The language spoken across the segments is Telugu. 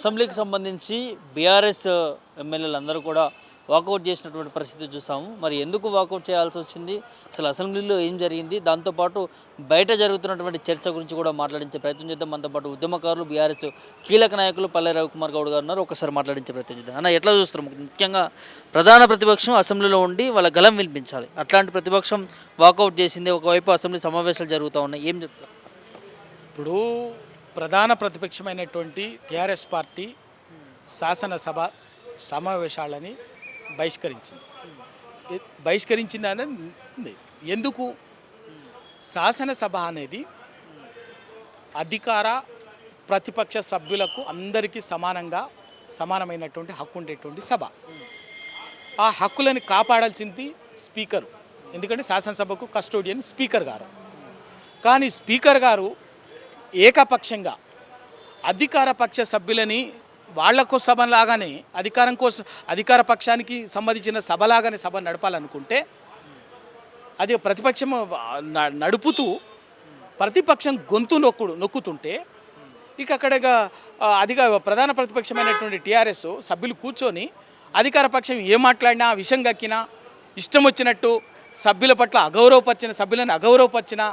అసెంబ్లీకి సంబంధించి బీఆర్ఎస్ ఎమ్మెల్యేలు అందరూ కూడా వాకౌట్ చేసినటువంటి పరిస్థితి చూసాము. మరి ఎందుకు వాకౌట్ చేయాల్సి వచ్చింది, అసలు అసెంబ్లీలో ఏం జరిగింది, దాంతోపాటు బయట జరుగుతున్నటువంటి చర్చ గురించి కూడా మాట్లాడించే ప్రయత్నం చేద్దాం. మనతో పాటు ఉద్యమకారులు, బీఆర్ఎస్ కీలక నాయకులు పల్లె రవికుమార్ గౌడ్ గారు ఉన్నారు. ఒకసారి మాట్లాడించే ప్రయత్నం చేద్దాం. అన్న, ఎట్లా చూస్తారు? ముఖ్యంగా ప్రధాన ప్రతిపక్షం అసెంబ్లీలో ఉండి వాళ్ళ గలం వినిపించాలి, అట్లాంటి ప్రతిపక్షం వాకౌట్ చేసింది. ఒకవైపు అసెంబ్లీ సమావేశాలు జరుగుతూ ఉన్నాయి, ఏం చెప్తారు? ఇప్పుడు ప్రధాన ప్రతిపక్షమైనటువంటి టీఆర్ఎస్ పార్టీ శాసనసభ సమావేశాలని బహిష్కరించిందని ఉంది. ఎందుకు? శాసనసభ అనేది అధికార ప్రతిపక్ష సభ్యులకు అందరికీ సమానమైనటువంటి హక్కు ఉండేటువంటి సభ. ఆ హక్కులని కాపాడాల్సింది స్పీకరు, ఎందుకంటే శాసనసభకు కస్టోడియన్ స్పీకర్ గారు. కానీ స్పీకర్ గారు ఏకపక్షంగా అధికార పక్ష సభ్యులని వాళ్లకు సభలాగానే అధికార పక్షానికి సంబంధించిన సభలాగానే సభ నడపాలనుకుంటే అది ప్రతిపక్షం నడుపుతూ ప్రతిపక్షం గొంతు నొక్కుతుంటే ఇక అక్కడ ప్రధాన ప్రతిపక్షమైనటువంటి టీఆర్ఎస్ సభ్యులు కూర్చొని అధికార పక్షం ఏం మాట్లాడినా, విషం గక్కినా, ఇష్టం వచ్చినట్టు సభ్యుల పట్ల సభ్యులను అగౌరవపరిచిన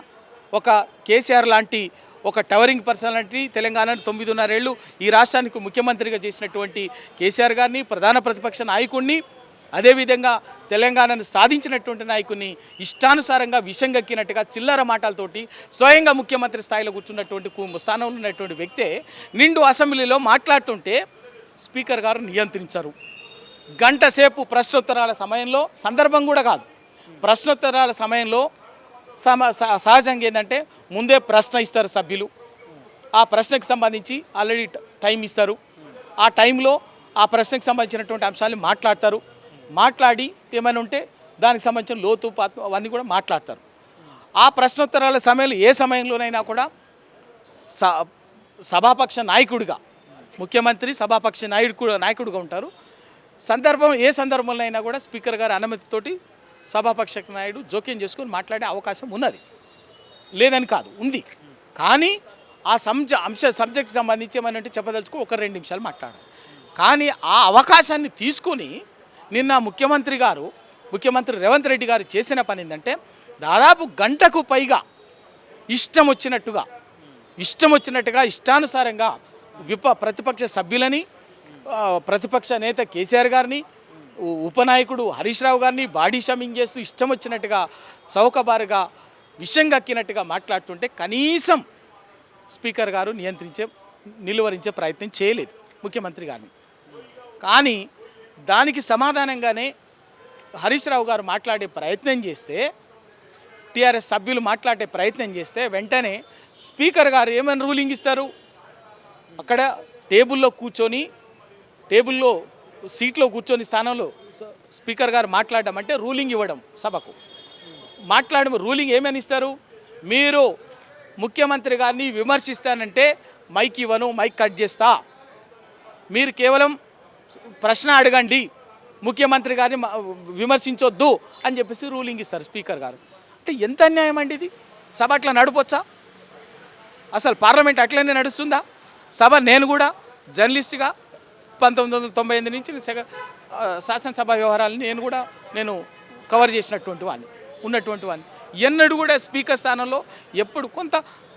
ఒక కేసీఆర్ లాంటి ఒక టవరింగ్ పర్సనాలిటీ, తెలంగాణను 9.5 ఏళ్ళు ఈ రాష్ట్రానికి ముఖ్యమంత్రిగా చేసినటువంటి కేసీఆర్ గారిని, ప్రధాన ప్రతిపక్ష నాయకుడిని, అదేవిధంగా తెలంగాణను సాధించినటువంటి నాయకుడిని ఇష్టానుసారంగా విషంగక్కినట్టుగా చిల్లర మాటలతోటి స్వయంగా ముఖ్యమంత్రి స్థాయిలో కూర్చున్నటువంటి స్థానంలో ఉన్నటువంటి వ్యక్తే నిండు అసెంబ్లీలో మాట్లాడుతుంటే స్పీకర్ గారు నియంత్రించారు. గంట సేపు ప్రశ్నోత్తరాల సమయంలో, సందర్భం కూడా కాదు, ప్రశ్నోత్తరాల సమయంలో సహజంగా ఏంటంటే ముందే ప్రశ్న ఇస్తారు సభ్యులు. ఆ ప్రశ్నకు సంబంధించి ఆల్రెడీ టైం ఇస్తారు. ఆ టైంలో ఆ ప్రశ్నకు సంబంధించినటువంటి అంశాలను మాట్లాడి ఏమైనా ఉంటే దానికి సంబంధించిన లోతు పాత్ర అవన్నీ కూడా మాట్లాడతారు. ఆ ప్రశ్నోత్తరాల సమయంలో ఏ సమయంలోనైనా కూడా సభాపక్ష నాయకుడిగా ముఖ్యమంత్రి సభాపక్ష నాయకుడిగా ఉంటారు. ఏ సందర్భంలో అయినా కూడా స్పీకర్ గారి అనుమతితోటి సభాపక్ష నాయుడు జోక్యం చేసుకొని మాట్లాడే అవకాశం ఉన్నది, లేదని కాదు, ఉంది. కానీ ఆ సబ్జెక్ట్కి సంబంధించి ఏమనంటే చెప్పదలుచుకో 1-2 నిమిషాలు మాట్లాడాలి. కానీ ఆ అవకాశాన్ని తీసుకొని నిన్న ముఖ్యమంత్రి రేవంత్ రెడ్డి గారు చేసిన పని ఏంటంటే దాదాపు గంటకు పైగా ఇష్టం వచ్చినట్టుగా ఇష్టానుసారంగా ప్రతిపక్ష సభ్యులని, ప్రతిపక్ష నేత కేసీఆర్ గారిని, ఉపనాయకుడు హరీష్ రావు గారిని బాడీ షమింగ్ చేస్తూ ఇష్టం వచ్చినట్టుగా చౌకబారుగా విషం గక్కినట్టుగా మాట్లాడుతుంటే కనీసం స్పీకర్ గారు నిలువరించే ప్రయత్నం చేయలేదు ముఖ్యమంత్రి గారిని. కానీ దానికి సమాధానంగానే హరీష్ రావు గారు మాట్లాడే ప్రయత్నం చేస్తే, టీఆర్ఎస్ సభ్యులు మాట్లాడే ప్రయత్నం చేస్తే వెంటనే స్పీకర్ గారు ఏమైనా రూలింగ్ ఇస్తారు? అక్కడ సీట్లో కూర్చొని స్థానంలో స్పీకర్ గారు మాట్లాడడం అంటే రూలింగ్ ఇవ్వడం. సభకు రూలింగ్ ఏమని ఇస్తారు? మీరు ముఖ్యమంత్రి గారిని విమర్శిస్తానంటే మైక్ ఇవ్వను, మైక్ కట్ చేస్తా, మీరు కేవలం ప్రశ్న అడగండి, ముఖ్యమంత్రి గారిని విమర్శించొద్దు అని చెప్పేసి రూలింగ్ ఇస్తారు స్పీకర్ గారు. అంటే ఎంత అన్యాయం అండి ఇది! సభ అట్లా నడపొచ్చా? అసలు పార్లమెంట్ అట్లనే నడుస్తుందా? సభ నేను కూడా జర్నలిస్ట్గా 1998 నుంచి శాసనసభ వ్యవహారాలను నేను కవర్ చేసినటువంటి వాడిని. ఎన్నడూ కూడా స్పీకర్ స్థానంలో ఎప్పుడు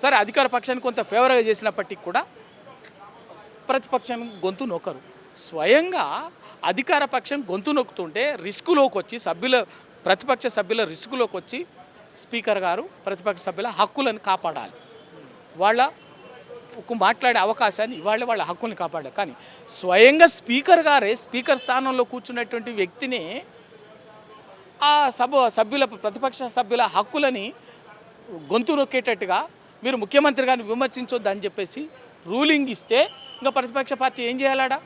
సరే అధికార పక్షాన్ని కొంత ఫేవర్గా చేసినప్పటికీ కూడా ప్రతిపక్షం గొంతు నొక్కరు. స్వయంగా అధికార పక్షం గొంతు నొక్కుతుంటే రిస్కులోకి వచ్చి ప్రతిపక్ష సభ్యుల రిస్కులోకి వచ్చి స్పీకర్ గారు ప్రతిపక్ష సభ్యుల హక్కులను కాపాడాలి, మాట్లాడే అవకాశాన్ని వాళ్ళ హక్కుల్ని కాపాడారు. కానీ స్వయంగా స్పీకర్ స్థానంలో కూర్చున్నటువంటి వ్యక్తిని ఆ ప్రతిపక్ష సభ్యుల హక్కులని గొంతు నొక్కేటట్టుగా మీరు ముఖ్యమంత్రి గారిని విమర్శించొద్దు అని చెప్పేసి రూలింగ్ ఇస్తే ఇంకా ప్రతిపక్ష పార్టీ ఏం చేయాలడా?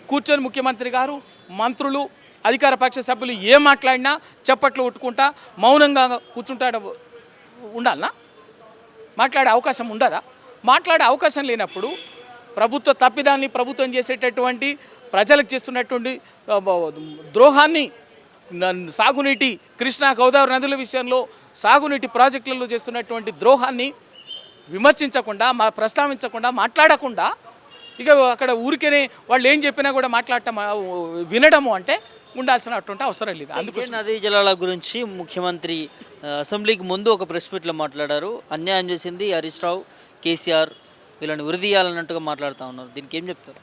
కూర్చొని ముఖ్యమంత్రి గారు, మంత్రులు, అధికార పక్ష సభ్యులు ఏం మాట్లాడినా చప్పట్లు కొట్టుకుంటా మౌనంగా ఉండాలనా? మాట్లాడే అవకాశం ఉండదా? మాట్లాడే అవకాశం లేనప్పుడు ప్రభుత్వ తప్పిదాన్ని ప్రభుత్వం చేసేటటువంటి ప్రజలకు చేస్తున్నటువంటి ద్రోహాన్ని, సాగునీటి కృష్ణా గోదావరి నదుల విషయంలో సాగునీటి ప్రాజెక్టులలో చేస్తున్నటువంటి ద్రోహాన్ని విమర్శించకుండా, ప్రస్తావించకుండా, మాట్లాడకుండా ఇక అక్కడ ఊరికేనే వాళ్ళు ఏం చెప్పినా కూడా మాట్లాడటం వినడము అంటే ఉండాల్సినటువంటి అవసరం లేదు. అందుకే నదీ జలాల గురించి ముఖ్యమంత్రి అసెంబ్లీకి ముందు ఒక ప్రెస్ మీట్లో మాట్లాడారు. అన్యాయం చేసింది హరీష్ రావు, కేసీఆర్, వీళ్ళని ఉరిదీయాలన్నట్టుగా మాట్లాడుతూ ఉన్నారు. దీనికి ఏం చెప్తారు?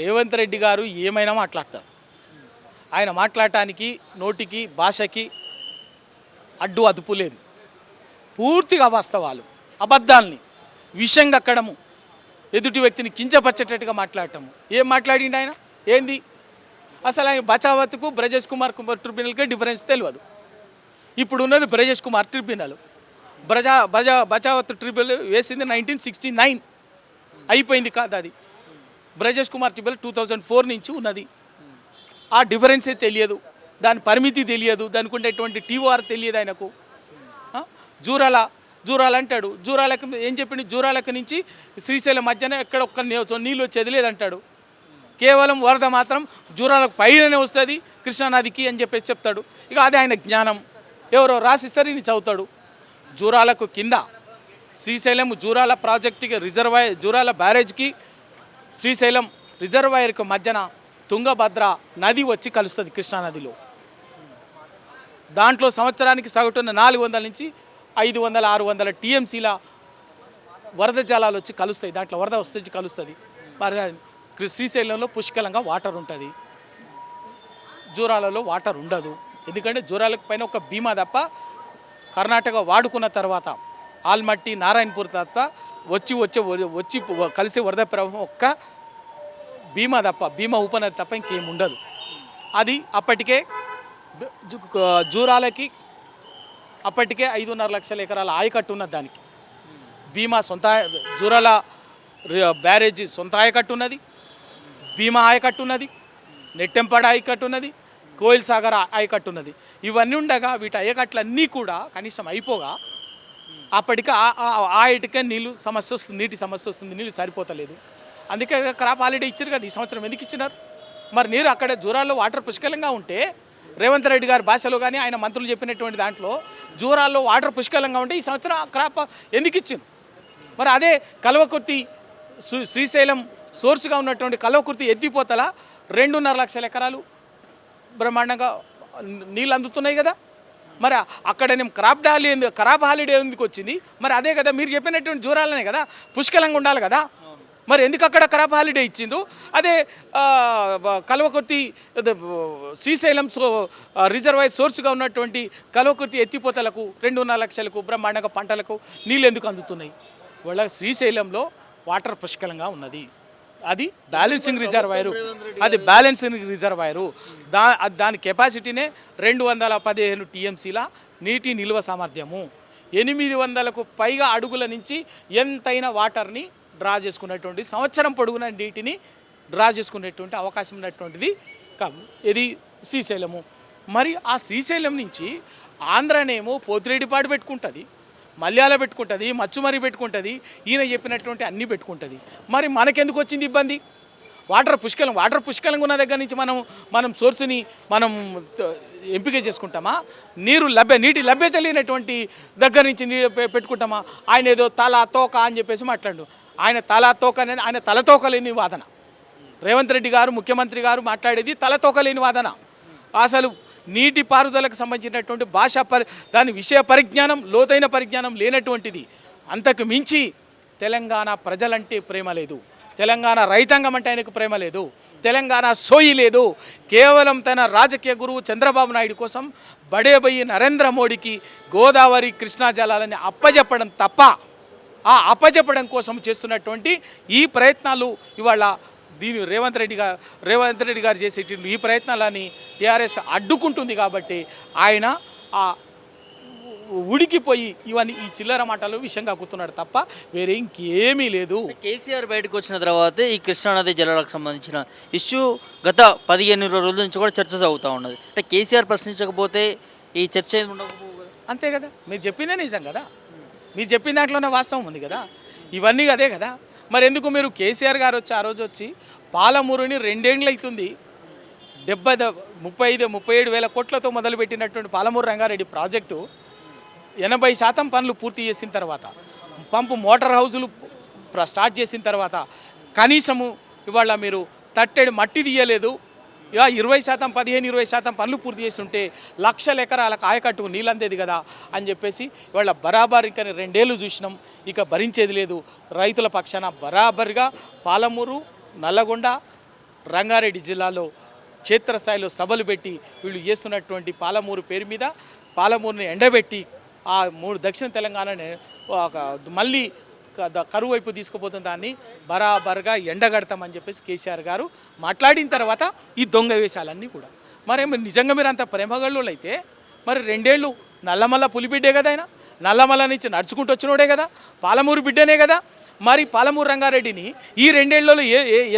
రేవంత్ రెడ్డి గారు ఏమైనా మాట్లాడతారు. ఆయన మాట్లాడటానికి నోటికి భాషకి అడ్డు అదుపు లేదు. పూర్తిగా వాస్తవాలు, అబద్ధాలని విషయం కక్కడము, ఎదుటి వ్యక్తిని కించపరిచేటట్టుగా మాట్లాడటము. ఏం మాట్లాడిండు ఆయన? ఏంది అసలు? ఆయన బచావత్కు బ్రజేష్ కుమార్ ట్రిబ్యునల్కే డిఫరెన్స్ తెలియదు. ఇప్పుడు ఉన్నది బ్రజేష్ కుమార్ ట్రిబ్యునల్. బచావత్ ట్రిబ్యునల్ వేసింది 1969, అయిపోయింది కాదు అది. బ్రజేష్ కుమార్ ట్రిబ్యునల్ 2004 నుంచి ఉన్నది. ఆ డిఫరెన్సే తెలియదు, దాని పరిమితి తెలియదు, దానికి ఉండేటువంటి టీఓఆర్ తెలియదు ఆయనకు. జూరాల అంటాడు. జూరాలకు ఏం చెప్పింది? జూరాలకు నుంచి శ్రీశైలం మధ్యన ఎక్కడ ఒక్క నీళ్ళు వచ్చేది లేదంటాడు. కేవలం వరద మాత్రం జూరాలకు పైననే వస్తుంది కృష్ణానదికి అని చెప్పేసి చెప్తాడు. ఇక అదే ఆయన జ్ఞానం. ఎవరో రాసిస్తారు, ఈయన చదువుతాడు. జూరాలకు కింద శ్రీశైలం జూరాల ప్రాజెక్టుకి జూరాల బ్యారేజ్కి శ్రీశైలం రిజర్వాయర్కి మధ్యన తుంగభద్ర నది వచ్చి కలుస్తుంది కృష్ణానదిలో. దాంట్లో సంవత్సరానికి సగటున 400 నుంచి 500-600 టీఎంసీల వరద జలాలు వచ్చి కలుస్తాయి. దాంట్లో వరద వస్తే కలుస్తుంది. మరి శ్రీశైలంలో పుష్కలంగా వాటర్ ఉంటుంది, జూరాలలో వాటర్ ఉండదు. ఎందుకంటే జూరాలకు పైన ఒక భీమా తప్ప కర్ణాటక వాడుకున్న తర్వాత ఆల్మట్టి నారాయణపూర్ తర్వాత వచ్చి కలిసి వరద ప్రవాహం ఒక్క భీమా తప్ప, భీమా ఉపనది తప్ప ఇంకేం ఉండదు. అది అప్పటికే జూరాలకి అప్పటికే 5.5 లక్షల ఎకరాల ఆయకట్టు ఉన్నది. దానికి భీమా సొంత జూరాల బ్యారేజీ సొంత ఆయకట్టు ఉన్నది, భీమా ఆయకట్టు ఉన్నది, నెట్టెంపాడ ఆయకట్టు ఉన్నది, కోయిల్ సాగర్ ఆయకట్టు ఉన్నది. ఇవన్నీ ఉండగా వీటి ఆయకట్లన్నీ కూడా కనీసం అయిపోగా అప్పటికి ఆయటికే నీళ్ళు సమస్య వస్తుంది, నీటి సమస్య వస్తుంది, నీళ్ళు సరిపోతలేదు. అందుకే క్రాప్ హాలిడే ఇచ్చారు కదా. ఈ సంవత్సరం ఎందుకు ఇచ్చినారు? మరి నీరు అక్కడ జూరాల్లో వాటర్ పుష్కలంగా ఉంటే, రేవంత్ రెడ్డి గారి భాషలో కానీ ఆయన మంత్రులు చెప్పినటువంటి దాంట్లో జూరాల్లో వాటర్ పుష్కలంగా ఉంటే ఈ సంవత్సరం క్రాప్ ఎందుకు ఇచ్చింది? మరి అదే కల్వకుర్తి శ్రీశైలం సోర్స్గా ఉన్నటువంటి కల్వకుర్తి ఎత్తిపోతల 2.5 లక్షల ఎకరాలు బ్రహ్మాండంగా నీళ్ళు అందుతున్నాయి కదా. మరి అక్కడనేం క్రాప్ హాలిడే ఎందుకు వచ్చింది? మరి అదే కదా మీరు చెప్పినటువంటి జూరాలనే కదా పుష్కలంగా ఉండాలి కదా. మరి ఎందుకు అక్కడ క్రాప్ హాలిడే ఇచ్చిండ్రు? అదే కల్వకుర్తి శ్రీశైలం రిజర్వాయర్ సోర్స్గా ఉన్నటువంటి కల్వకుర్తి ఎత్తిపోతలకు 2.5 లక్షలకు బ్రహ్మాండంగా పంటలకు నీళ్ళు ఎందుకు అందుతున్నాయి? వాళ్ళ శ్రీశైలంలో వాటర్ పుష్కలంగా ఉన్నది. అది బ్యాలెన్సింగ్ రిజర్వాయరు, అది బ్యాలెన్సింగ్ రిజర్వాయరు. దాని కెపాసిటీనే 215 టీఎంసీల నీటి నిల్వ సామర్థ్యము. 800కు పైగా అడుగుల నుంచి ఎంతైనా వాటర్ని డ్రా చేసుకునేటువంటి, సంవత్సరం పొడుగున నీటిని డ్రా చేసుకునేటువంటి అవకాశం ఉన్నటువంటిది ఇది శ్రీశైలము. మరి ఆ శ్రీశైలం నుంచి ఆంధ్రనేమో పోతిరెడ్డిపాడు పెట్టుకుంటుంది, మల్యాల పెట్టుకుంటుంది, మచ్చుమరి పెట్టుకుంటుంది, ఈయన చెప్పినటువంటి అన్నీ పెట్టుకుంటుంది. మరి మనకెందుకు వచ్చింది ఇబ్బంది? వాటర్ పుష్కలంగా ఉన్న దగ్గర నుంచి మనం సోర్స్ని మనం ఎంపిక చేసుకుంటామా? నీటి లభ్యత లేనటువంటి దగ్గర నుంచి పెట్టుకుంటామా? ఆయన ఏదో తల తోక అని చెప్పేసి మాట్లాడు. ఆయన తల తోక అనేది ఆయన తలతోక లేని వాదన. రేవంత్ రెడ్డి గారు ముఖ్యమంత్రి గారు మాట్లాడేది తలతోక లేని వాదన. అసలు నీటి పారుదలకు సంబంధించినటువంటి దాని విషయ పరిజ్ఞానం, లోతైన పరిజ్ఞానం లేనటువంటిది. అంతకు మించి తెలంగాణ ప్రజలంటే ప్రేమ లేదు, తెలంగాణ రైతాంగం అంటే ఆయనకు ప్రేమ లేదు, తెలంగాణ సోయి లేదు. కేవలం తన రాజకీయ గురువు చంద్రబాబు నాయుడు కోసం బడేబయ్యి నరేంద్ర మోడీకి గోదావరి కృష్ణా జలాలని అప్పజెప్పడం తప్ప, ఆ అప్పజెప్పడం కోసం చేస్తున్నటువంటి ఈ ప్రయత్నాలు ఇవాళ రేవంత్ రెడ్డి గారు చేసేటువంటి ఈ ప్రయత్నాలని టీఆర్ఎస్ అడ్డుకుంటుంది. కాబట్టి ఆయన ఆ ఉడికిపోయి ఇవన్నీ ఈ చిల్లర మాటలు విషయం కాకుతున్నాడు తప్ప వేరే ఇంకేమీ లేదు. కేసీఆర్ బయటకు వచ్చిన తర్వాతే ఈ కృష్ణానది జలాలకు సంబంధించిన ఇష్యూ గత 15-20 రోజుల నుంచి కూడా చర్చ సాగుతూ ఉన్నది. అంటే కేసీఆర్ ప్రశ్నించకపోతే ఈ చర్చ ఉండకపోదు. అంతే కదా, మీరు చెప్పిందే నిజం కదా, మీరు చెప్పిన దాంట్లోనే వాస్తవం ఉంది కదా, ఇవన్నీ అదే కదా. మరి ఎందుకు మీరు కేసీఆర్ గారు వచ్చి ఆ రోజు వచ్చి పాలమూరుని 2 ఏళ్ళు అవుతుంది 37,000 కోట్లతో మొదలుపెట్టినటువంటి పాలమూరు రంగారెడ్డి ప్రాజెక్టు 80% పనులు పూర్తి చేసిన తర్వాత, పంపు మోటార్ హౌజులు స్టార్ట్ చేసిన తర్వాత, కనీసము ఇవాళ మీరు తట్టెడు మట్టి తీయలేదు. ఇక 20%, 15-20% పనులు పూర్తి చేసి ఉంటే లక్షల ఎకరాలకు ఆయకట్టుకు నీళ్ళు అందేది కదా అని చెప్పేసి ఇవాళ బరాబర్ ఇంకా 2 ఏళ్ళు చూసినాం. ఇక భరించేది లేదు. రైతుల పక్షాన బరాబర్గా పాలమూరు, నల్లగొండ, రంగారెడ్డి జిల్లాలో క్షేత్రస్థాయిలో సభలు పెట్టి వీళ్ళు చేస్తున్నటువంటి పాలమూరు పేరు మీద పాలమూరుని ఎండబెట్టి ఆ 3 దక్షిణ తెలంగాణని మళ్ళీ కరువు వైపు తీసుకుపోతున్న దాన్ని బరాబర్గా ఎండగడతామని చెప్పేసి కేసీఆర్ గారు మాట్లాడిన తర్వాత ఈ దొంగ వేషాలన్నీ కూడా మరి నిజంగా మీరు అంత ప్రేమగళ్ళు అయితే మరి 2 ఏళ్ళు నల్లమల్ల పులిబిడ్డే కదా ఆయన, నల్లమల్ల నుంచి నడుచుకుంటూ వచ్చినోడే కదా, పాలమూరు బిడ్డనే కదా. మరి పాలమూరు రంగారెడ్డిని ఈ 2 ఏళ్లలో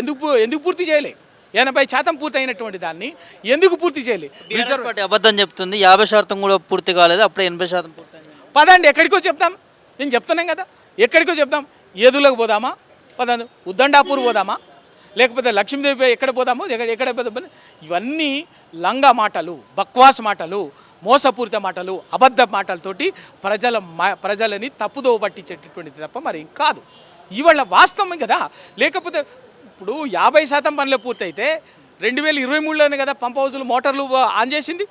ఎందుకు పూర్తి చేయలే? 80% పూర్తి అయినటువంటి దాన్ని ఎందుకు పూర్తి చేయలే? రిజర్వ్ పార్టీ అబద్ధం చెప్తుంది, 50% కూడా పూర్తి కాలేదు, అప్పుడే 80% పూర్తి. పదండి ఎక్కడికో చెప్తాం, నేను చెప్తున్నాం కదా, ఎక్కడికో చెప్దాం. ఏదులకు పోదామా, పదండి ఉద్దండాపూర్ పోదామా, లేకపోతే లక్ష్మీదేవి ఎక్కడ పోదామో ఎక్కడ పోదామో. ఇవన్నీ లంగా మాటలు, బక్వాస్ మాటలు, మోసపూరిత మాటలు, అబద్ధ మాటలతోటి ప్రజలని తప్పుదోవ పట్టించేటటువంటిది తప్ప మరి కాదు. ఇవాళ వాస్తవం కదా. లేకపోతే ఇప్పుడు 50% పనులు పూర్తయితే 2023లోనే కదా పంప్ హౌజులు మోటార్లు ఆన్ చేసింది,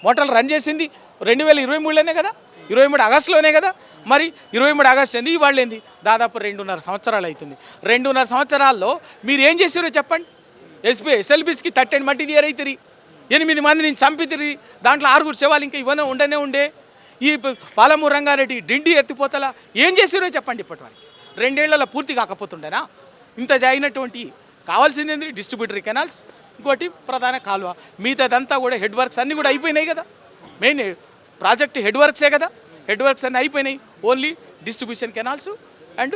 మోటార్లు రన్ చేసింది 2023లోనే కదా, 23 ఆగస్టులోనే కదా. మరి 23 ఆగస్టు ఏంది, ఇవాళ ఏంది, దాదాపు 2.5 సంవత్సరాలు అవుతుంది. 2.5 సంవత్సరాల్లో మీరు ఏం చేసారో చెప్పండి. ఎస్ఎల్బీస్కి తట్టెని మట్టి తీయరైతిరి, 8 మందిని చంపితిరి, దాంట్లో 6 శవాలు ఇంకా ఇవన్నీ ఉండే. ఈ పాలమూరు రంగారెడ్డి డిండి ఎత్తిపోతల ఏం చేసారో చెప్పండి. ఇప్పటి వరకు 2 ఏళ్లలో పూర్తి కాకపోతుండేనా? ఇంత జరిగినటువంటి కావాల్సింది ఏంటి? డిస్ట్రిబ్యూటరీ కెనాల్స్, ఇంకోటి ప్రధాన కాలువ, మిగతాదంతా కూడా హెడ్ వర్క్స్ అన్నీ కూడా అయిపోయినాయి కదా. మెయిన్ ప్రాజెక్ట్ హెడ్ వర్క్సే కదా, హెడ్ వర్క్స్ అన్నీ అయిపోయినాయి. ఓన్లీ డిస్ట్రిబ్యూషన్ కెనాల్స్ అండ్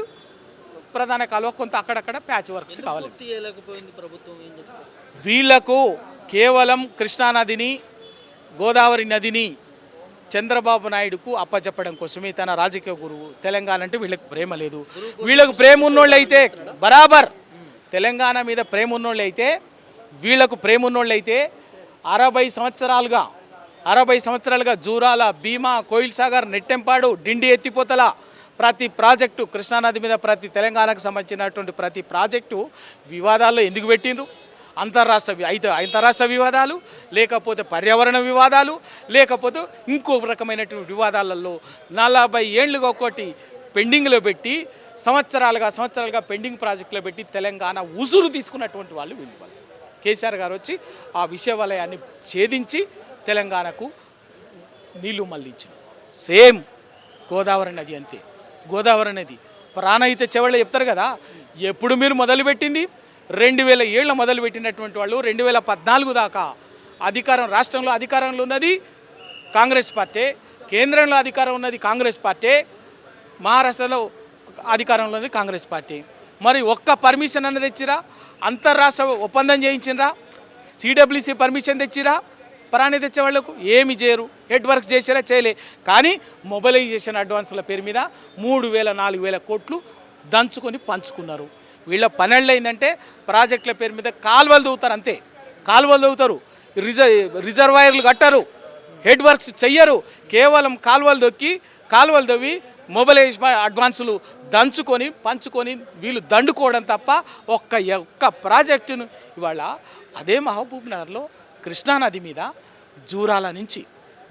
ప్రధాన కాలువ కొంత అక్కడక్కడ ప్యాచ్ వర్క్స్ కావాలి. వీళ్లకు కేవలం కృష్ణానదిని, గోదావరి నదిని చంద్రబాబు నాయుడుకు అప్పచెప్పడం కోసమే తన రాజకీయ గురువు. తెలంగాణ అంటే వీళ్ళకి ప్రేమ లేదు. వీళ్ళకు ప్రేమ ఉన్నోళ్ళు అయితే బరాబర్ తెలంగాణ మీద ప్రేమ ఉన్నోళ్ళు అయితే, వీళ్లకు ప్రేమ ఉన్నోళ్ళు అయితే 60 సంవత్సరాలుగా జూరాల, భీమా, కోయిల్ సాగర్, నెట్టెంపాడు, డిండి ఎత్తిపోతల ప్రతి ప్రాజెక్టు, కృష్ణానది మీద ప్రతి తెలంగాణకు సంబంధించినటువంటి ప్రతి ప్రాజెక్టు వివాదాల్లో ఎందుకు పెట్టిండ్రు? అంతరాష్ట్ర వివాదాలు, లేకపోతే పర్యావరణ వివాదాలు, లేకపోతే ఇంకో రకమైనటువంటి వివాదాలలో 40 ఏళ్ళుగా ఒకటి పెండింగ్లో పెట్టి సంవత్సరాలుగా పెండింగ్ ప్రాజెక్టులో పెట్టి తెలంగాణ ఉసురు తీసుకున్నటువంటి వాళ్ళు వీళ్ళు. కేసీఆర్ గారు వచ్చి ఆ విషవలయాన్ని ఛేదించి తెలంగాణకు నీళ్లు మళ్లించింది. సేమ్ గోదావరి నది అంతే. గోదావరి నది ప్రాణహిత చెవళ్ళు చెప్తారు కదా. ఎప్పుడు మీరు మొదలుపెట్టింది? 2000 మొదలుపెట్టినటువంటి వాళ్ళు 2014 దాకా రాష్ట్రంలో అధికారంలో ఉన్నది కాంగ్రెస్ పార్టీ, కేంద్రంలో అధికారం ఉన్నది కాంగ్రెస్ పార్టీ, మహారాష్ట్రలో అధికారంలో ఉన్నది కాంగ్రెస్ పార్టీ. మరి ఒక్క పర్మిషన్ అన్నది తెచ్చిరా? అంతర్రాష్ట్ర ఒప్పందం చేయించినరా? CWC permission తెచ్చిరా? ప్రాణి తెచ్చే వాళ్లకు ఏమి చేయరు. హెడ్ వర్క్స్ చేసారా? చేయలే. కానీ మొబిలైజేషన్ అడ్వాన్సుల పేరు మీద 3,000-4,000 కోట్లు దంచుకొని పంచుకున్నారు. వీళ్ళ పనులు ఏంటంటే ప్రాజెక్టుల పేరు మీద కాలువలు దవ్వుతారు, అంతే. కాలువలు దవ్వుతారు, రిజర్వాయర్లు కట్టరు, హెడ్ వర్క్స్ చెయ్యరు. కేవలం కాలువలు దవ్వి మొబిలైజేషన్ అడ్వాన్సులు దంచుకొని పంచుకొని వీళ్ళు దండుకోవడం తప్ప ఒక్క ప్రాజెక్టును ఇవాళ అదే మహబూబ్ నగర్లో కృష్ణానది మీద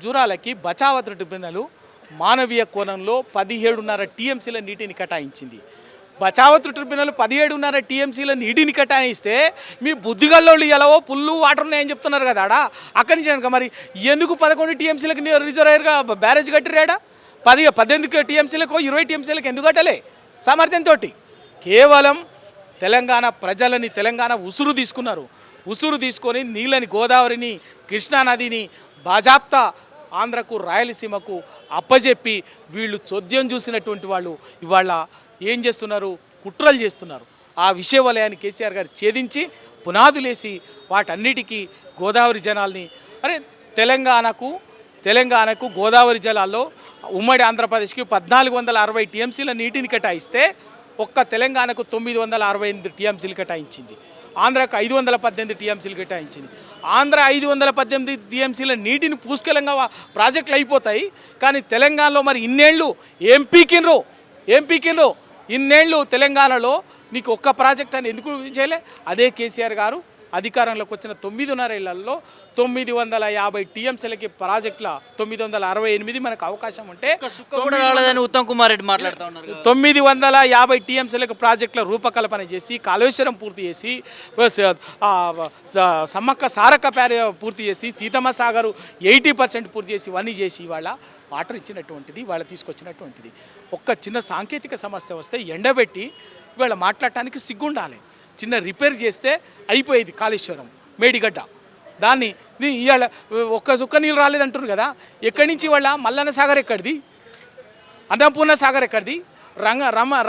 జూరాలకి బచావత్ ట్రిబ్యునల్ మానవీయ కోణంలో 17.5 టీఎంసీల నీటిని కేటాయించింది. బచావత్ ట్రిబ్యునల్ 17.5 టీఎంసీల నీటిని కేటాయిస్తే మీ బుద్ధిగల్లోళ్ళు ఎలావో పుల్లు వాటర్ ఉన్నాయని చెప్తున్నారు కదా ఆడ. అక్కడి నుంచి కనుక మరి ఎందుకు 11 టీఎంసీలకు రిజర్వాయర్గా బ్యారేజ్ కట్టిరాడా? 18 టీఎంసీలకు 20 టీఎంసీలకు ఎందుకు కట్టలే? సామర్థ్యంతో కేవలం తెలంగాణ ఉసురు తీసుకొని నీళ్ళని, గోదావరిని, కృష్ణానదిని బాజాప్తా ఆంధ్రకు, రాయలసీమకు అప్పజెప్పి వీళ్ళు చోద్యం చూసినటువంటి వాళ్ళు ఇవాళ ఏం చేస్తున్నారు? కుట్రలు చేస్తున్నారు. ఆ విషయ వలయాన్ని కేసీఆర్ గారు ఛేదించి పునాదులేసి వాటన్నిటికీ గోదావరి జనాల్ని తెలంగాణకు గోదావరి జలాల్లో ఉమ్మడి ఆంధ్రప్రదేశ్కి 1460 టీఎంసీల నీటిని కేటాయిస్తే ఒక్క తెలంగాణకు 968 టీఎంసీలు కేటాయించింది. ఆంధ్రాకు 518 టీఎంసీలు కేటాయించింది. ఆంధ్ర 518 టీఎంసీల నీటిని పుష్కలంగా ప్రాజెక్టులు అయిపోతాయి. కానీ తెలంగాణలో మరి ఇన్నేళ్ళు ఏం పీకినరు? ఇన్నేళ్ళు తెలంగాణలో నీకు ఒక్క ప్రాజెక్ట్ అని ఎందుకు చేయలే? అదే కేసీఆర్ గారు అధికారంలోకి వచ్చిన 9.5 ఏళ్లలో 950 టీఎంసీలకి ప్రాజెక్టుల 968 మనకు అవకాశం ఉంటే కూడా రాలేదని ఉత్తమ్ కుమార్ రెడ్డి మాట్లాడుతూ ఉన్నారు కదా. 950 టీఎంసీలకు ప్రాజెక్టుల రూపకల్పన చేసి కాళేశ్వరం పూర్తి చేసి సమ్మక్క సారక్క పూర్తి చేసి సీతమ్మ సాగరు 80% పూర్తి చేసి ఇవన్నీ చేసి ఇవాళ వాటర్ ఇచ్చినటువంటిది, వాళ్ళు తీసుకొచ్చినటువంటిది. ఒక్క చిన్న సాంకేతిక సమస్య వస్తే ఎండబెట్టి ఇవాళ మాట్లాడటానికి సిగ్గుండాలి. చిన్న రిపేర్ చేస్తే అయిపోయేది కాళేశ్వరం మేడిగడ్డ. దాన్ని ఇవాళ ఒక్క చుక్క నీళ్ళు రాలేదంటున్నారు కదా. ఎక్కడి నుంచి ఇవాళ మల్లన్న సాగర్ ఎక్కడిది, అన్నపూర్ణ సాగర్ ఎక్కడిది,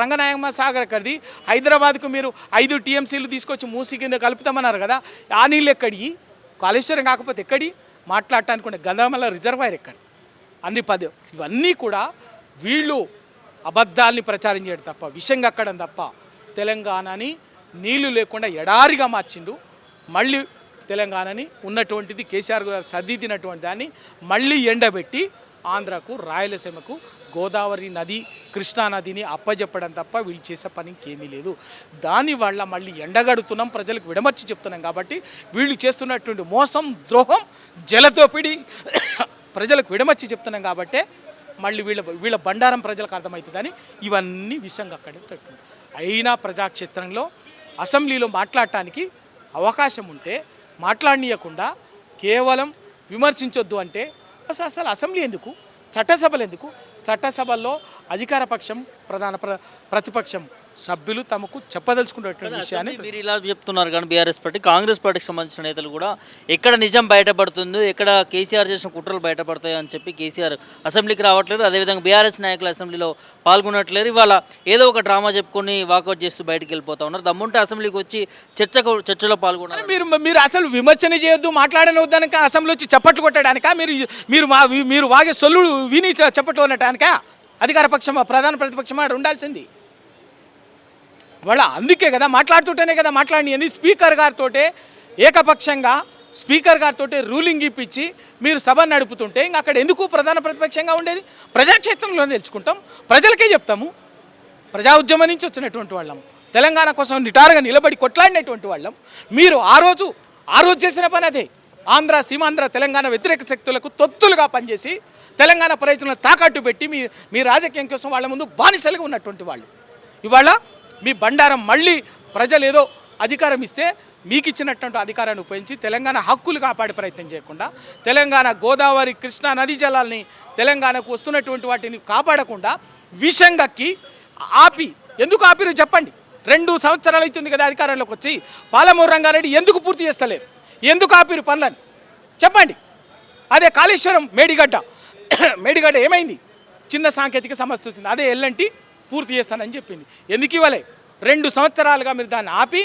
రంగనాయమ్మ సాగర్ ఎక్కడిది? హైదరాబాద్కు మీరు 5 టీఎంసీలు తీసుకొచ్చి మూసి కింద కలుపుతామన్నారు కదా, ఆ నీళ్ళు ఎక్కడి? కాళేశ్వరం కాకపోతే ఎక్కడి? మాట్లాడటానికి ఉండే గంధమల్ల రిజర్వాయర్ ఎక్కడి? ఇవన్నీ కూడా వీళ్ళు అబద్ధాలని ప్రచారం చేయడం తప్ప, విషయం కక్కడం తప్ప తెలంగాణని నీళ్లు లేకుండా ఎడారిగా మార్చిండు. మళ్ళీ తెలంగాణని ఉన్నటువంటిది కేసీఆర్ గారు సర్దిద్దినటువంటి దాన్ని మళ్ళీ ఎండబెట్టి ఆంధ్రకు, రాయలసీమకు గోదావరి నది, కృష్ణా నదిని అప్పజెప్పడం తప్ప వీళ్ళు చేసే పని ఇంకేమీ లేదు. దానివల్ల మళ్ళీ ఎండగడుతున్నాం, ప్రజలకు విడమర్చి చెప్తున్నాం. కాబట్టి వీళ్ళు చేస్తున్నటువంటి మోసం, ద్రోహం, జలదోపిడి ప్రజలకు విడమర్చి చెప్తున్నాం. కాబట్టే మళ్ళీ వీళ్ళ బండారం ప్రజలకు అర్థమవుతుందని ఇవన్నీ విషయంగా అక్కడే పెట్టుకున్నాం. అయినా ప్రజాక్షేత్రంలో అసెంబ్లీలో మాట్లాడటానికి అవకాశం ఉంటే మాట్లాడనీయకుండా కేవలం విమర్శించొద్దు అంటే అసలు అసెంబ్లీ ఎందుకు? చట్టసభలు ఎందుకు? చట్టసభల్లో అధికార పక్షం, ప్రతిపక్షం సభ్యులు తమకు చెప్పదలుచుకున్నటువంటి విషయాన్ని మీరు ఇలా చెప్తున్నారు. కానీ బీఆర్ఎస్ పార్టీ, కాంగ్రెస్ పార్టీకి సంబంధించిన నేతలు కూడా ఎక్కడ నిజం బయటపడుతుందో, ఎక్కడ కేసీఆర్ చేసిన కుట్రలు బయటపడతాయో అని చెప్పి కేసీఆర్ అసెంబ్లీకి రావట్లేదు. అదేవిధంగా బీఆర్ఎస్ నాయకులు అసెంబ్లీలో పాల్గొనట్లేరు. ఇవాళ ఏదో ఒక డ్రామా చెప్పుకొని వాకౌట్ చేస్తూ బయటకు వెళ్ళిపోతా ఉన్నారు. దమ్ముంటే అసెంబ్లీకి వచ్చి చర్చలో పాల్గొన్నారు. మీరు అసలు విమర్శన చేయొద్దు, మాట్లాడనవద్దనక అసెంబ్లీ వచ్చి చప్పట్లు కొట్టడానికా? మీరు వాగే సొల్లుడు విని చప్పట్లు కొట్టడానికా? అధికార పక్షం, ప్రధాన ప్రతిపక్షం ఉండాల్సింది వాళ్ళ. అందుకే కదా మాట్లాడుతుంటేనే కదా మాట్లాడినది. స్పీకర్ గారితో ఏకపక్షంగా స్పీకర్ గారితో రూలింగ్ ఇప్పించి మీరు సభ నడుపుతుంటే ఇంకా అక్కడ ఎందుకు ప్రధాన ప్రతిపక్షంగా ఉండేది? ప్రజాక్షేత్రంలో తెలుసుకుంటాం, ప్రజలకే చెప్తాము. ప్రజా ఉద్యమం నుంచి వచ్చినటువంటి వాళ్ళం, తెలంగాణ కోసం నిటారుగా నిలబడి కొట్లాడినటువంటి వాళ్ళం. మీరు ఆ రోజు చేసిన పని అదే. ఆంధ్ర, సీమాంధ్ర, తెలంగాణ వ్యతిరేక శక్తులకు తొత్తులుగా పనిచేసి తెలంగాణ ప్రజలను తాకట్టు పెట్టి మీ రాజకీయం కోసం వాళ్ళ ముందు బానిసలుగా ఉన్నటువంటి వాళ్ళు ఇవాళ మీ బండారం మళ్ళీ ప్రజలు ఏదో అధికారం ఇస్తే మీకు ఇచ్చినటువంటి అధికారాన్ని ఉపయోగించి తెలంగాణ హక్కులు కాపాడే ప్రయత్నం చేయకుండా, తెలంగాణ గోదావరి, కృష్ణా నదీ జలాల్ని, తెలంగాణకు వస్తున్నటువంటి వాటిని కాపాడకుండా విషంగక్కి ఎందుకు ఆపిరు చెప్పండి? 2 సంవత్సరాలు అవుతుంది కదా అధికారంలోకి వచ్చి. పాలమూరు రంగారెడ్డి ఎందుకు పూర్తి చేస్తలేరు? ఎందుకు ఆపిరు పనులని చెప్పండి? అదే కాళేశ్వరం మేడిగడ్డ ఏమైంది? చిన్న సాంకేతిక సమస్య వచ్చింది. అదే ఎల్లంటి పూర్తి చేస్తానని చెప్పింది. ఎందుకు ఇవ్వలే? 2 సంవత్సరాలుగా మీరు దాన్ని ఆపి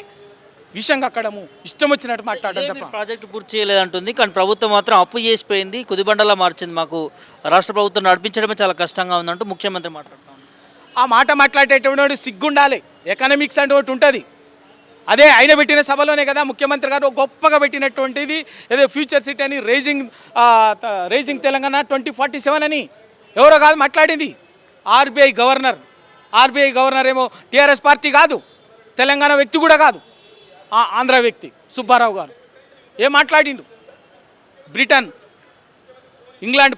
విషంగా అక్కడము ఇష్టం వచ్చినట్టు మాట్లాడడం తప్ప. ప్రాజెక్టు పూర్తి చేయలేదంటుంది, కానీ ప్రభుత్వం మాత్రం అప్పు చేసిపోయింది, కుదిబండలా మార్చింది, మాకు రాష్ట్ర ప్రభుత్వం నడిపించడమే చాలా కష్టంగా ఉందంటూ ముఖ్యమంత్రి మాట్లాడుతాం. ఆ మాట మాట్లాడేటటువంటి సిగ్గుండాలి. ఎకనామిక్స్ అంటే ఒకటి ఉంటుంది. అదే ఆయన పెట్టిన సభలోనే కదా ముఖ్యమంత్రి గారు గొప్పగా పెట్టినటువంటిది ఏదో ఫ్యూచర్ సిటీ అని, రైజింగ్ తెలంగాణ 2047 అని. ఎవరో కాదు మాట్లాడింది, ఆర్బీఐ గవర్నర్ ఏమో టీఆర్ఎస్ పార్టీ కాదు, తెలంగాణ వ్యక్తి కూడా కాదు, ఆంధ్ర వ్యక్తి సుబ్బారావు గారు. ఏం మాట్లాడిండు? బ్రిటన్, ఇంగ్లాండ్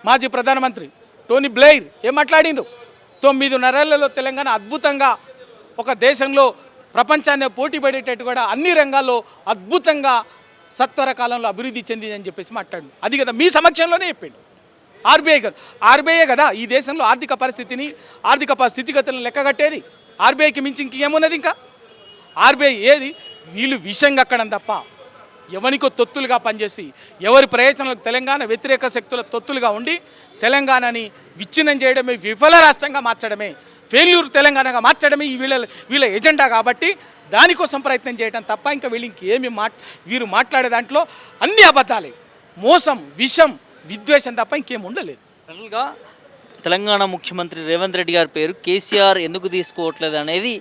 మాజీ ప్రధానమంత్రి టోనీ బ్లెయిర్ ఏం మాట్లాడిండు? 9.5 ఏళ్లలో తెలంగాణ అద్భుతంగా ఒక దేశంలో ప్రపంచాన్ని పోటీ పడేటట్టు కూడా అన్ని రంగాల్లో అద్భుతంగా సత్వర కాలంలో అభివృద్ధి చెందిందని చెప్పేసి మాట్లాడు. అది కదా మీ సమక్షంలోనే చెప్పిండు. ఆర్బీఐ కదా ఈ దేశంలో ఆర్థిక స్థితిగతులను లెక్కగట్టేది. ఆర్బీఐకి మించి ఇంకేమున్నది? ఇంకా ఆర్బీఐ ఏది? వీళ్ళు విషంగా అక్కడం తప్ప ఎవరికో తొత్తులుగా పనిచేసి, ఎవరి ప్రయోజనాలకు తెలంగాణ వ్యతిరేక శక్తుల తొత్తులుగా ఉండి తెలంగాణని విచ్ఛిన్నం చేయడమే, విఫల రాష్ట్రంగా మార్చడమే, ఫెయిల్యూర్ తెలంగాణగా మార్చడమే ఈ వీళ్ళ ఎజెండా. కాబట్టి దానికోసం ప్రయత్నం చేయడం తప్ప ఇంకా వీరు మాట్లాడే దాంట్లో అన్ని అబద్ధాలే, మోసం, విషం, విద్వేషం తప్ప ఇంకేం ఉండలేదు. ఫైనల్గా తెలంగాణ ముఖ్యమంత్రి రేవంత్ రెడ్డి గారి పేరు కేసీఆర్ ఎందుకు తీసుకోవట్లేదు అనేది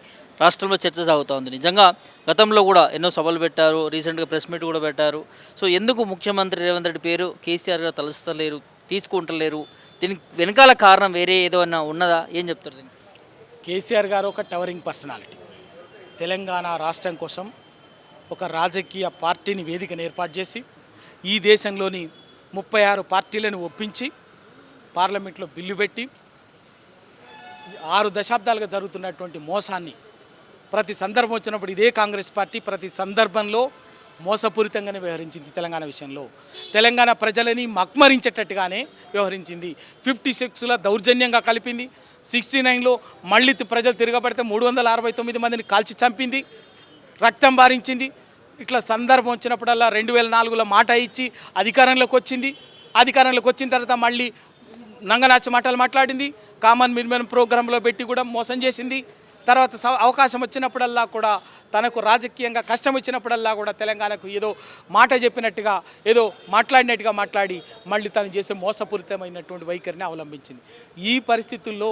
రాష్ట్రంలో చర్చ సాగుతూ ఉంది. నిజంగా గతంలో కూడా ఎన్నో సభలు పెట్టారు, రీసెంట్గా ప్రెస్ మీట్ కూడా పెట్టారు. సో ఎందుకు ముఖ్యమంత్రి రేవంత్ రెడ్డి పేరు కేసీఆర్ గారు తలుస్తలేరు, తీసుకుంటలేరు? దీనికి వెనకాల కారణం వేరే ఏదో ఉన్నదా? ఏం చెప్తారు దీనికి? కేసీఆర్ గారు ఒక టవరింగ్ పర్సనాలిటీ. తెలంగాణ రాష్ట్రం కోసం ఒక రాజకీయ పార్టీని వేదికను ఏర్పాటు చేసి ఈ దేశంలోని 36 పార్టీలను ఒప్పించి పార్లమెంట్లో బిల్లు పెట్టి 6 దశాబ్దాలుగా జరుగుతున్నటువంటి మోసాన్ని ప్రతి సందర్భం వచ్చినప్పుడు ఇదే కాంగ్రెస్ పార్టీ ప్రతి సందర్భంలో మోసపూరితంగానే వ్యవహరించింది. తెలంగాణ విషయంలో తెలంగాణ ప్రజలని మక్మరించేటట్టుగానే వ్యవహరించింది. 56లో దౌర్జన్యంగా కలిపింది. 69లో మళ్ళీ ప్రజలు తిరగబడితే 369 మందిని కాల్చి చంపింది, రక్తం బారించింది. ఇట్లా సందర్భం వచ్చినప్పుడల్లా 2004లో మాట ఇచ్చి అధికారంలోకి వచ్చింది. అధికారంలోకి వచ్చిన తర్వాత మళ్ళీ నంగనాచి మాటలు మాట్లాడింది. కామన్ మినిమం ప్రోగ్రాంలో పెట్టి కూడా మోసం చేసింది. తర్వాత అవకాశం వచ్చినప్పుడల్లా కూడా తనకు రాజకీయంగా కష్టం వచ్చినప్పుడల్లా కూడా తెలంగాణకు ఏదో మాట చెప్పినట్టుగా ఏదో మాట్లాడినట్టుగా మాట్లాడి మళ్ళీ తను చేసే మోసపూరితమైనటువంటి వైఖరిని అవలంబించింది. ఈ పరిస్థితుల్లో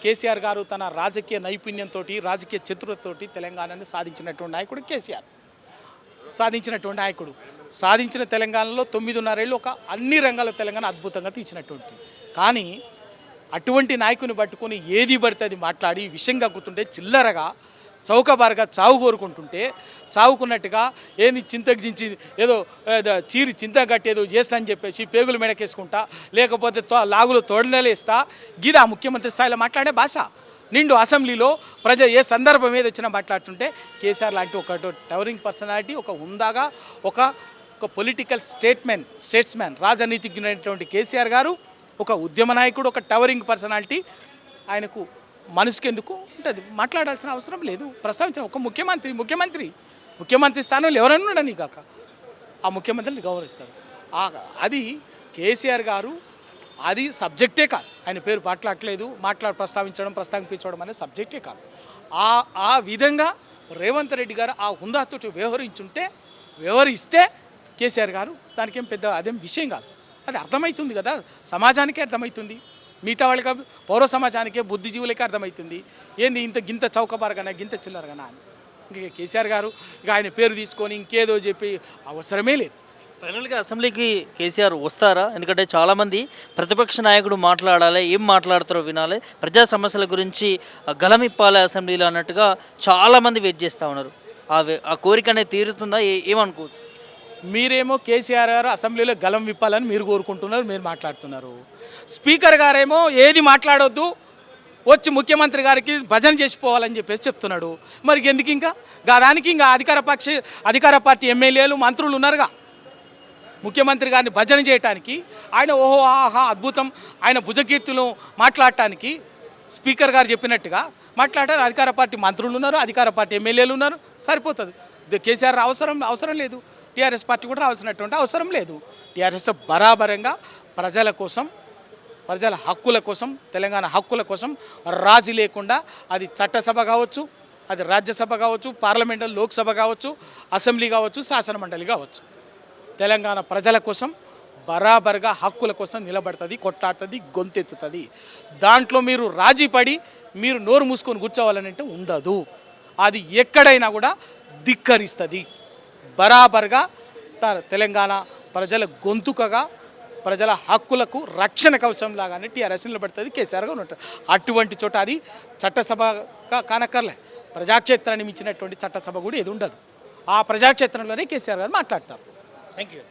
కేసీఆర్ గారు తన రాజకీయ నైపుణ్యంతో రాజకీయ చతురతతోటి తెలంగాణని సాధించినటువంటి నాయకుడు కేసీఆర్. సాధించిన తెలంగాణలో 9.5 ఏళ్ళు ఒక అన్ని రంగాల తెలంగాణ అద్భుతంగా తీర్చినటువంటి. కానీ అటువంటి నాయకుని పట్టుకొని ఏది పడితే అది మాట్లాడి విషయం కక్కుతుంటే చిల్లరగా చౌకబారుగా చావు కోరుకుంటుంటే చావుకున్నట్టుగా ఏంది చింతగించి ఏదో చీరి చింత కట్టి ఏదో చేస్తా అని చెప్పేసి పేగులు మెడకేసుకుంటా లేకపోతే లాగులు తోడలేస్తా గీదా ముఖ్యమంత్రి స్థాయిలో మాట్లాడే భాష నిండు అసెంబ్లీలో ఏ సందర్భం ఏది వచ్చినా మాట్లాడుతుంటే కేసీఆర్ లాంటి ఒక టవరింగ్ పర్సనాలిటీ ఒక ఉందాగా ఒక పొలిటికల్ స్టేట్స్మ్యాన్ రాజనీతిజ్ఞుడైనటువంటి కేసీఆర్ గారు ఒక ఉద్యమ నాయకుడు ఒక టవరింగ్ పర్సనాలిటీ ఆయనకు మనసుకి ఎందుకు ఉంటుంది మాట్లాడాల్సిన అవసరం లేదు. ప్రస్తావించిన ఒక ముఖ్యమంత్రి స్థానంలో ఎవరైనా ఉండని కాక ఆ ముఖ్యమంత్రిని గౌరవిస్తారు. అది కేసీఆర్ గారు అది సబ్జెక్టే కాదు. ఆయన పేరు మాట్లాడలేదు ప్రస్తావించడం అనేది సబ్జెక్టే కాదు. ఆ విధంగా రేవంత్ రెడ్డి గారు ఆ హుందాతో వ్యవహరిస్తే కేసీఆర్ గారు దానికి ఏం పెద్ద అదేం విషయం కాదు. అది అర్థమవుతుంది కదా, సమాజానికే అర్థమవుతుంది, మిగతా వాళ్ళకి పౌర సమాజానికే బుద్ధిజీవులకే అర్థమవుతుంది. ఏంది గింత చౌకబారగానే గింత చిల్లరగానా అని. ఇంక కేసీఆర్ గారు ఇక ఆయన పేరు తీసుకొని ఇంకేదో చెప్పి అవసరమే లేదు. ఫైనల్గా అసెంబ్లీకి కేసీఆర్ వస్తారా? ఎందుకంటే చాలామంది ప్రతిపక్ష నాయకుడు మాట్లాడాలి, ఏం మాట్లాడతారో వినాలి, ప్రజా సమస్యల గురించి గలమిప్పాలి అసెంబ్లీలో అన్నట్టుగా చాలామంది వెయిట్ చేస్తూ ఉన్నారు. ఆ కోరిక అనేది తీరుతుందా? ఏమనుకోవచ్చు? మీరేమో కేసీఆర్ గారు అసెంబ్లీలో గలం విప్పాలని మీరు కోరుకుంటున్నారు, మీరు మాట్లాడుతున్నారు. స్పీకర్ గారేమో ఏది మాట్లాడొద్దు, వచ్చి ముఖ్యమంత్రి గారికి భజన చేసిపోవాలని చెప్పేసి చెప్తున్నాడు. మరి ఎందుకు ఇంకా దానికి ఇంకా అధికార పార్టీ ఎమ్మెల్యేలు మంత్రులు ఉన్నారుగా ముఖ్యమంత్రి గారిని భజన చేయడానికి. ఆయన ఓహో ఆహా అద్భుతం ఆయన భుజకీర్తులు మాట్లాడటానికి స్పీకర్ గారు చెప్పినట్టుగా మాట్లాడారు. అధికార పార్టీ మంత్రులు ఉన్నారు, అధికార పార్టీ ఎమ్మెల్యేలు ఉన్నారు, సరిపోతుంది. కేసీఆర్ అవసరం లేదు, టీఆర్ఎస్ పార్టీ కూడా రావాల్సినటువంటి అవసరం లేదు. టీఆర్ఎస్ బరాబరంగా ప్రజల కోసం, ప్రజల హక్కుల కోసం, తెలంగాణ హక్కుల కోసం రాజీ లేకుండా అది చట్టసభ కావచ్చు, అది రాజ్యసభ కావచ్చు, పార్లమెంటు లోక్సభ కావచ్చు, అసెంబ్లీ కావచ్చు, శాసనమండలి కావచ్చు, తెలంగాణ ప్రజల కోసం బరాబర్గా హక్కుల కోసం నిలబడుతుంది, కొట్లాడుతుంది, గొంతెత్తుతుంది. దాంట్లో మీరు రాజీ పడి మీరు నోరు మూసుకొని కూర్చోవాలని అంటే ఉండదు. అది ఎక్కడైనా కూడా ధిక్కరిస్తుంది. బరాబర్గా తెలంగాణ ప్రజల గొంతుకగా ప్రజల హక్కులకు రక్షణ కవచంలాగానే టీఆర్ఎస్ నిలబడుతుంది, కేసీఆర్గా ఉంటుంది. అటువంటి చోట అది చట్టసభగా కానక్కర్లే, ప్రజాక్షేత్రాన్ని మించినటువంటి చట్టసభ కూడా ఏది ఉండదు. ఆ ప్రజాక్షేత్రంలోనే కేసీఆర్ గారు మాట్లాడతారు. Thank you.